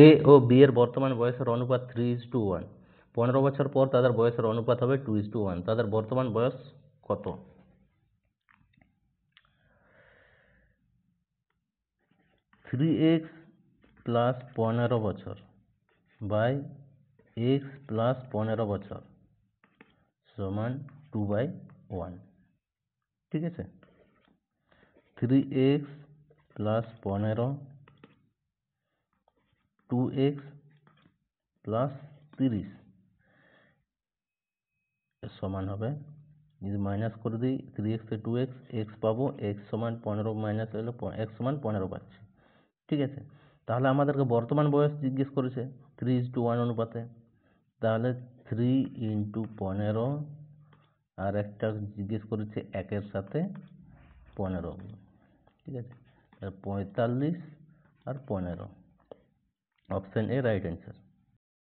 এ ও B এর বর্তমান বয়সের অনুপাত 3:1। 15 বছর পর তাদের বয়সের অনুপাত হবে 2:1। তাদের বর্তমান বয়স কত? 3x প্লাস 15 বছর বাই x প্লাস 15 বছর সমান 2/1। ঠিক আছে, 3x প্লাস 15, 2x প্লাস 30 সমান হবে, যদি মাইনাস করে দিই 3x থেকে 2x, x পাবো, x সমান 15 মাইনাস হলে x সমান 15 পাচ্ছি। ঠিক আছে, তাহলে আমাদেরকে বর্তমান বয়স জিজ্ঞেস করেছে 3:1 অনুপাতে, তাহলে 3 × 15 আর একটা জিজ্ঞেস করেছে 1-এর সাথে 15। ঠিক আছে, 45 আর 15, অপশন এ রাইট অ্যান্সার।